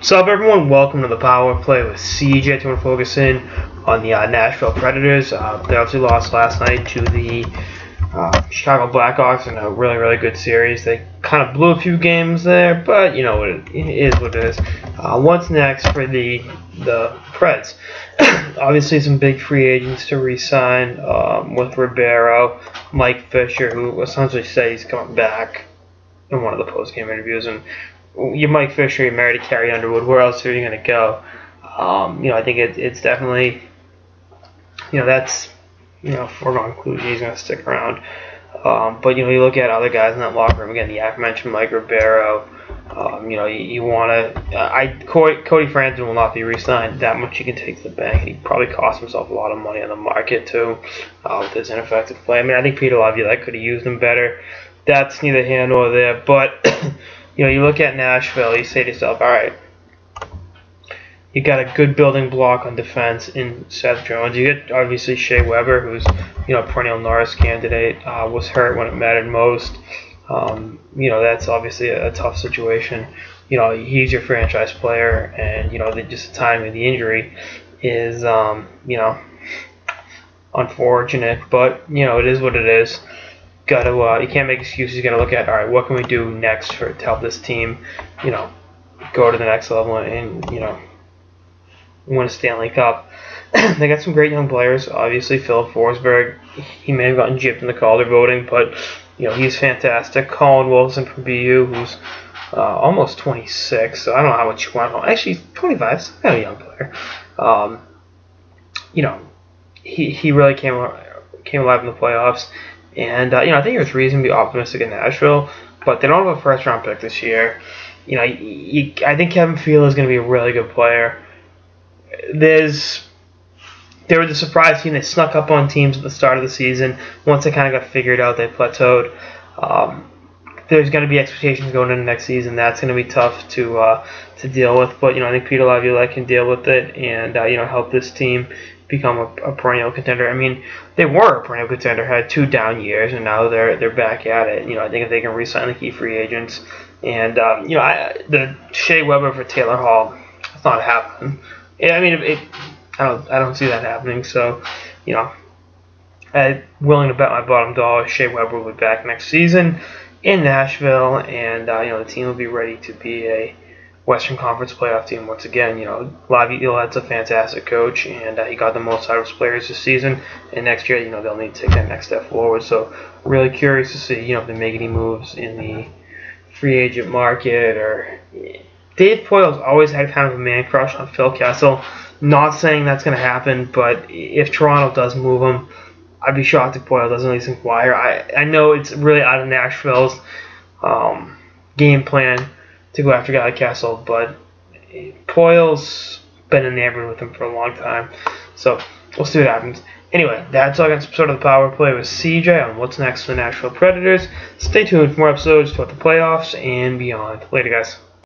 What's up, everyone? Welcome to the Power Play with CJ. To focus in on the Nashville Predators. They obviously lost last night to the Chicago Blackhawks in a really good series. They kind of blew a few games there, but you know it is what it is. What's next for the Preds? Obviously, some big free agents to re-sign with Ribeiro, Mike Fisher, who essentially said he's coming back in one of the post-game interviews, and you Mike Fisher, you're married to Carrie Underwood. Where else are you going to go? I think it's definitely, that's, foregone conclusion. He's going to stick around. But you look at other guys in that locker room. Again, the aforementioned Mike Ribeiro. You want to. Cody Franzen will not be re-signed. That much he can take to the bank. He probably cost himself a lot of money on the market too with his ineffective play. I think Peter Laviolette could have used him better. That's neither here nor there. But you look at Nashville, you say to yourself, all right, you got a good building block on defense in Seth Jones. You get, obviously, Shea Weber, who's, a perennial Norris candidate, was hurt when it mattered most. That's obviously a tough situation. He's your franchise player, and, just the timing of the injury is, unfortunate. But, it is what it is. You can't make excuses. You got to look at, all right, what can we do next to help this team, go to the next level and win a Stanley Cup. They got some great young players. Obviously, Philip Forsberg, he may have gotten gypped in the Calder voting, but he's fantastic. Colin Wilson from BU, who's almost 26, so I don't know how much you want to. Actually, he's 25, so kind of a young player. He really came alive in the playoffs. And, I think there's reason to be optimistic in Nashville, but they don't have a first-round pick this year. I think Kevin Fiala is going to be a really good player. They were the surprise team. They snuck up on teams at the start of the season. Once they kind of got figured out, they plateaued. There's going to be expectations going into next season. That's going to be tough to deal with. But, I think Peter Laviolette can deal with it and, help this team become a perennial contender. They were a perennial contender, had 2 down years, and now they're back at it. I think if they can re-sign the key free agents, and the Shea Weber for Taylor Hall, it's not happening. I don't see that happening. So, I'm willing to bet my bottom dollar Shea Weber will be back next season in Nashville, and the team will be ready to be a Western Conference playoff team once again. Laviolette's a fantastic coach, and he got the most out of his players this season. And next year, they'll need to take that next step forward. So, really curious to see, if they make any moves in the free agent market. Or Dave Poyle's always had kind of a man crush on Phil Kessel. Not saying that's going to happen, but if Toronto does move him, I'd be shocked if Poyle doesn't at least inquire. I know it's really out of Nashville's game plan to go after a guy like Kessel, but Poyle's been enamored with him for a long time. So we'll see what happens. Anyway, that's all I got this episode of the Power Play with CJ on what's next for the Nashville Predators. Stay tuned for more episodes throughout the playoffs and beyond. Later, guys.